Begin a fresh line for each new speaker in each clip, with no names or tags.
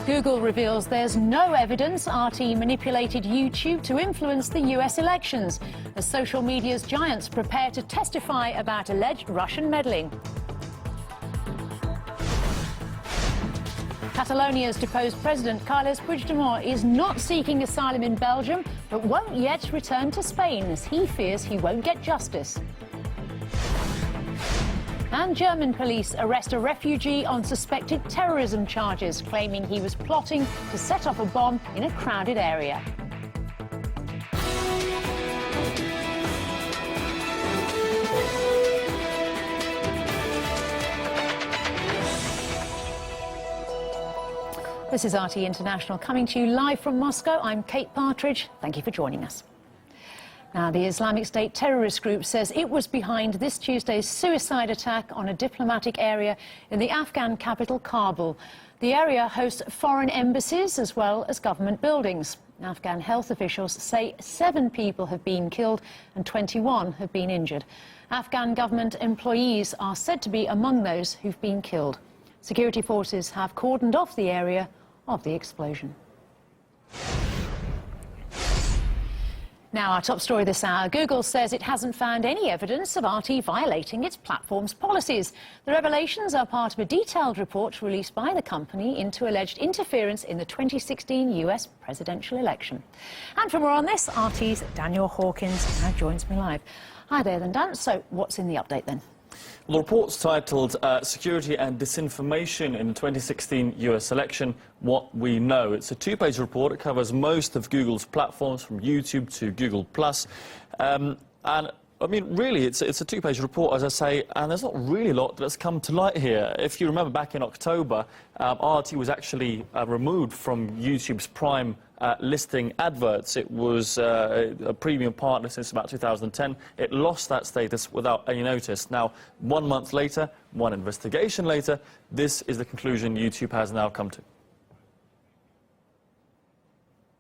Google reveals there's no evidence RT manipulated YouTube to influence the US elections, as social media's giants prepare to testify about alleged Russian meddling. Catalonia's deposed president, Carles Puigdemont, is not seeking asylum in Belgium, but won't yet return to Spain, as he fears he won't get justice. And German police arrest a refugee on suspected terrorism charges, claiming he was plotting to set off a bomb in a crowded area. This is RT International coming to you live from Moscow. I'm Kate Partridge. Thank you for joining us. Now, the Islamic State terrorist group says it was behind this Tuesday's suicide attack on a diplomatic area in the Afghan capital, Kabul. The area hosts foreign embassies as well as government buildings. Afghan health officials say 7 people have been killed and 21 have been injured. Afghan government employees are said to be among those who've been killed. Security forces have cordoned off the area of the explosion. Now, our top story this hour. Google says it hasn't found any evidence of RT violating its platform's policies. The revelations are part of a detailed report released by the company into alleged interference in the 2016 US presidential election. And for more on this, RT's Daniel Hawkins now joins me live. Hi there then, Dan. So what's in the update then?
Well, the report's titled Security and Disinformation in the 2016 US Election, What We Know. It's a 2-page report. It covers most of Google's platforms, from YouTube to Google+. And, I mean, really, it's a 2-page report, as I say, and there's not really a lot that's come to light here. If you remember, back in October, RT was actually removed from YouTube's Prime listing adverts. It was a premium partner since about 2010. It lost that status without any notice. Now, 1 month later, one investigation later, this is the conclusion YouTube has now come to.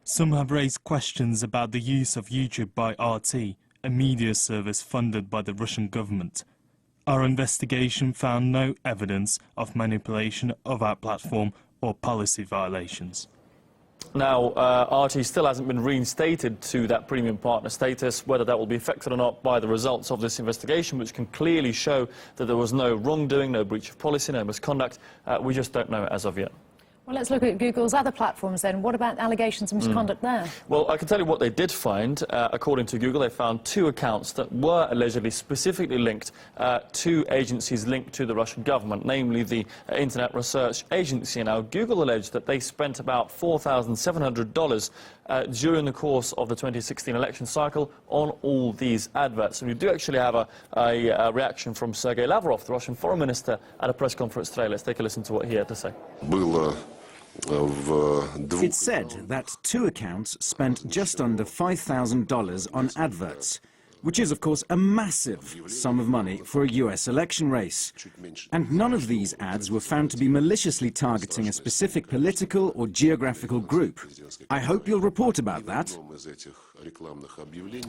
Some have raised questions about the use of YouTube by RT, a media service funded by the Russian government. Our investigation found no evidence of manipulation of our platform or policy violations.
Now, RT still hasn't been reinstated to that premium partner status. Whether that will be affected or not by the results of this investigation, which can clearly show that there was no wrongdoing, no breach of policy, no misconduct, we just don't know as of yet.
Well, let's look at Google's other platforms then. What about allegations of misconduct there?
Well, I can tell you what they did find. According to Google, they found 2 accounts that were allegedly specifically linked to agencies linked to the Russian government, namely the Internet Research Agency. Now, Google alleged that they spent about $4,700 during the course of the 2016 election cycle on all these adverts. And we do actually have a reaction from Sergei Lavrov, the Russian foreign minister, at a press conference today. Let's take a listen to what he had to say.
It said that 2 accounts spent just under $5,000 on adverts, which is, of course, a massive sum of money for a US election race. And none of these ads were found to be maliciously targeting a specific political or geographical group. I hope you'll report about that.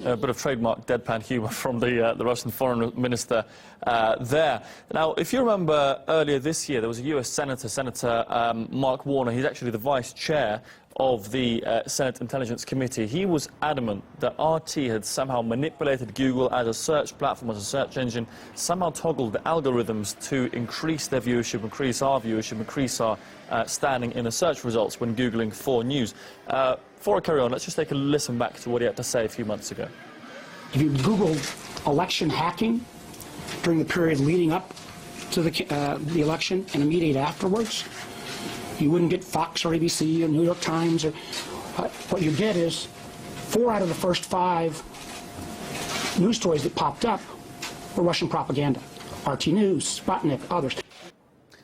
A bit of trademark deadpan humour from the Russian foreign minister there. Now, if you remember earlier this year, there was a US Senator Mark Warner. He's actually the vice chair of the Senate Intelligence Committee. He was adamant that RT had somehow manipulated Google as a search platform, as a search engine, somehow toggled the algorithms to increase their viewership, increase our viewership, increase our standing in the search results when Googling for news. Before I carry on, let's just take a listen back to what he had to say a few months ago.
If you Googled election hacking during the period leading up to the election and immediately afterwards, you wouldn't get Fox or ABC or New York Times. Or, what you get is 4 out of the first 5 news stories that popped up were Russian propaganda. RT News, Sputnik, others.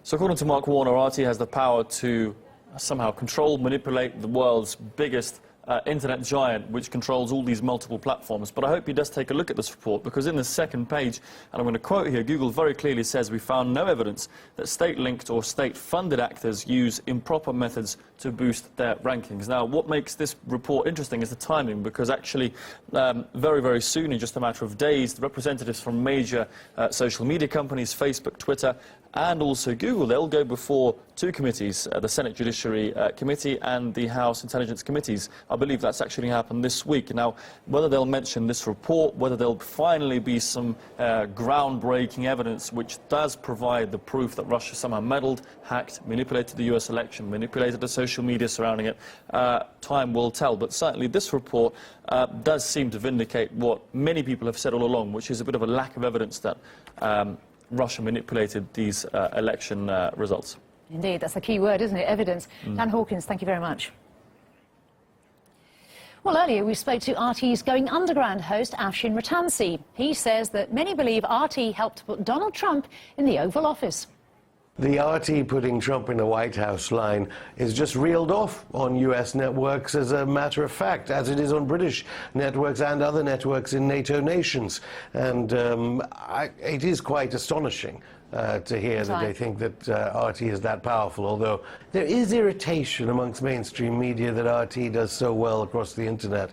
So according to Mark Warner, RT has the power to somehow control, manipulate the world's biggest internet giant, which controls all these multiple platforms. But I hope he does take a look at this report, because in the second page, and I'm going to quote here, Google very clearly says, we found no evidence that state-linked or state-funded actors use improper methods to boost their rankings. Now, what makes this report interesting is the timing, because actually very, very soon, in just a matter of days, the representatives from major social media companies, Facebook, Twitter, and also Google. They'll go before two committees, the Senate Judiciary Committee and the House Intelligence Committees. I believe that's actually happened this week. Now, whether they'll mention this report, whether there'll finally be some groundbreaking evidence which does provide the proof that Russia somehow meddled, hacked, manipulated the US election, manipulated the social media surrounding it, time will tell. But certainly this report does seem to vindicate what many people have said all along, which is a bit of a lack of evidence that Russia manipulated these election results.
Indeed, that's the key word, isn't it? Evidence. Dan Hawkins, thank you very much. Well, earlier we spoke to RT's Going Underground host, Afshin Rattansi. He says that many believe RT helped put Donald Trump in the Oval Office.
The RT putting Trump in the White House line is just reeled off on US networks as a matter of fact, as it is on British networks and other networks in NATO nations. And it is quite astonishing to hear that they think that RT is that powerful, although there is irritation amongst mainstream media that RT does so well across the internet,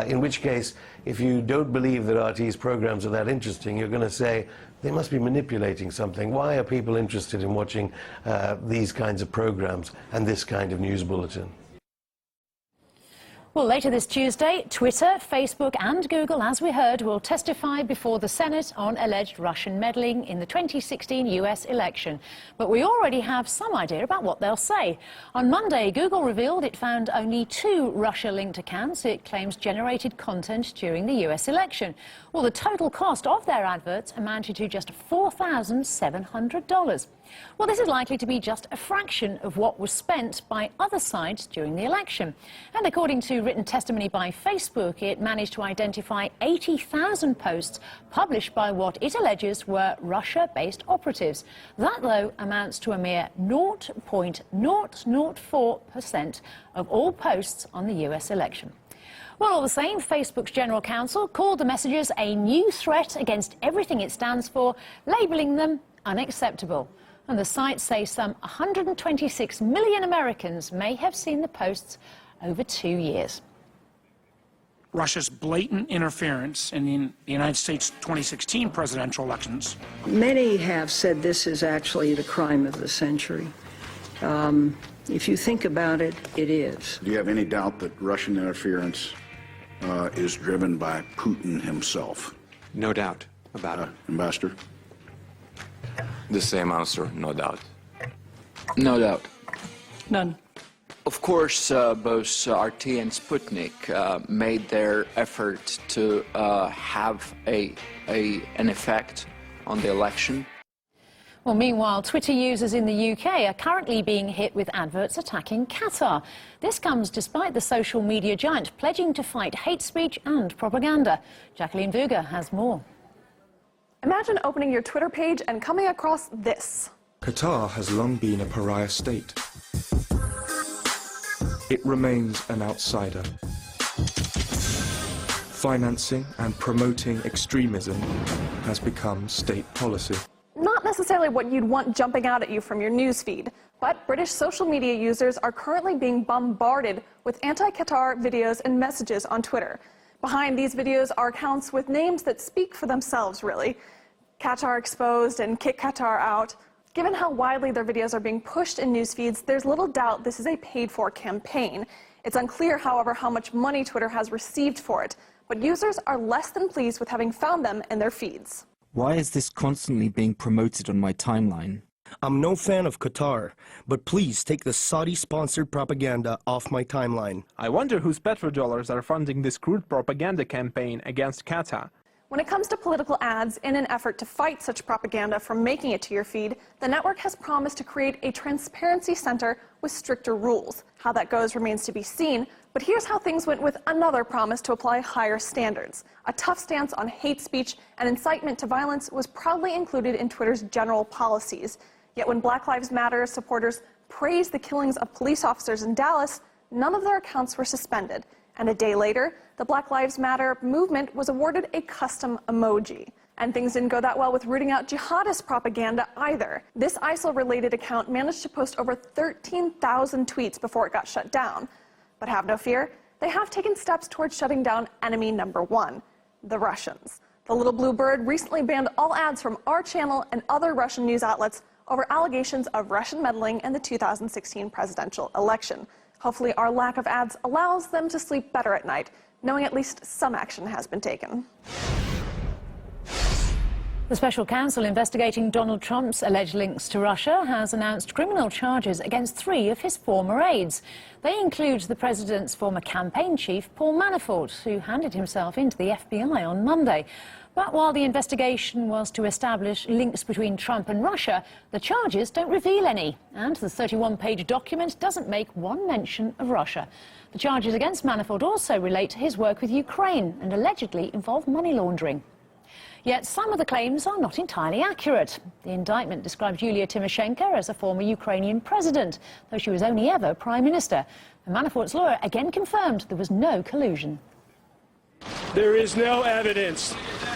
in which case, if you don't believe that RT's programs are that interesting, you're going to say, they must be manipulating something. Why are people interested in watching these kinds of programs and this kind of news bulletin?
Well, later this Tuesday, Twitter, Facebook and Google, as we heard, will testify before the Senate on alleged Russian meddling in the 2016 US election. But we already have some idea about what they'll say. On Monday, Google revealed it found only 2 Russia-linked accounts it claims generated content during the US election. Well, the total cost of their adverts amounted to just $4,700. Well, this is likely to be just a fraction of what was spent by other sides during the election. And according to written testimony by Facebook, it managed to identify 80,000 posts published by what it alleges were Russia-based operatives. That, though, amounts to a mere 0.004% of all posts on the US election. Well, all the same, Facebook's general counsel called the messages a new threat against everything it stands for, labelling them unacceptable. And the site says some 126 million Americans may have seen the posts over 2 years.
Russia's blatant interference in the United States 2016 presidential elections.
Many have said this is actually the crime of the century. If you think about it, it is.
Do you have any doubt that Russian interference is driven by Putin himself?
No doubt about it.
Ambassador?
The same answer, no doubt.
No doubt.
None.
Of course, both RT and Sputnik made their effort to have an effect on the election.
Well, meanwhile, Twitter users in the UK are currently being hit with adverts attacking Qatar. This comes despite the social media giant pledging to fight hate speech and propaganda. Jacqueline Vuga has more.
Imagine opening your Twitter page and coming across this.
Qatar has long been a pariah state. It remains an outsider. Financing and promoting extremism has become state policy.
Not necessarily what you'd want jumping out at you from your newsfeed, but British social media users are currently being bombarded with anti-Qatar videos and messages on Twitter. Behind these videos are accounts with names that speak for themselves, really. Qatar exposed and kick Qatar out. Given how widely their videos are being pushed in news feeds, there's little doubt this is a paid-for campaign. It's unclear, however, how much money Twitter has received for it, but users are less than pleased with having found them in their feeds.
Why is this constantly being promoted on my timeline?
I'm no fan of Qatar, but please take the Saudi-sponsored propaganda off my timeline.
I wonder whose petrodollars are funding this crude propaganda campaign against Qatar.
When it comes to political ads, in an effort to fight such propaganda from making it to your feed, the network has promised to create a transparency center with stricter rules. How that goes remains to be seen, but here's how things went with another promise to apply higher standards. A tough stance on hate speech and incitement to violence was proudly included in Twitter's general policies. Yet when Black Lives Matter supporters praised the killings of police officers in Dallas, none of their accounts were suspended. And a day later, the Black Lives Matter movement was awarded a custom emoji. And things didn't go that well with rooting out jihadist propaganda either. This ISIL-related account managed to post over 13,000 tweets before it got shut down. But have no fear, they have taken steps towards shutting down enemy number one, the Russians. The little blue bird recently banned all ads from our channel and other Russian news outlets over allegations of Russian meddling in the 2016 presidential election. Hopefully, our lack of ads allows them to sleep better at night, knowing at least some action has been taken.
The special counsel investigating Donald Trump's alleged links to Russia has announced criminal charges against 3 of his former aides. They include the president's former campaign chief, Paul Manafort, who handed himself into the FBI on Monday. But while the investigation was to establish links between Trump and Russia, the charges don't reveal any, and the 31-page document doesn't make one mention of Russia. The charges against Manafort also relate to his work with Ukraine and allegedly involve money laundering. Yet some of the claims are not entirely accurate. The indictment described Yulia Tymoshenko as a former Ukrainian president, though she was only ever prime minister. And Manafort's lawyer again confirmed there was no collusion.
There is no evidence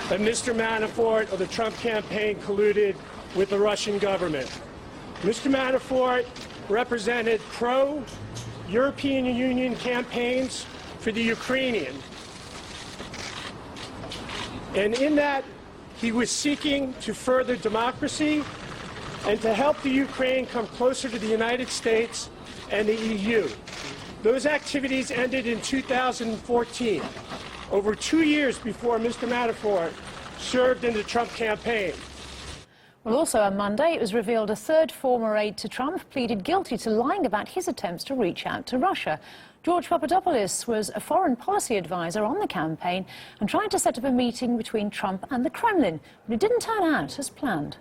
that Mr. Manafort or the Trump campaign colluded with the Russian government. Mr. Manafort represented pro-European Union campaigns for the Ukrainian. And in that, he was seeking to further democracy and to help the Ukraine come closer to the United States and the EU. Those activities ended in 2014, over 2 years before Mr. Manafort served in the Trump campaign.
Well, also on Monday, it was revealed a 3rd former aide to Trump pleaded guilty to lying about his attempts to reach out to Russia. George Papadopoulos was a foreign policy advisor on the campaign and tried to set up a meeting between Trump and the Kremlin, but it didn't turn out as planned.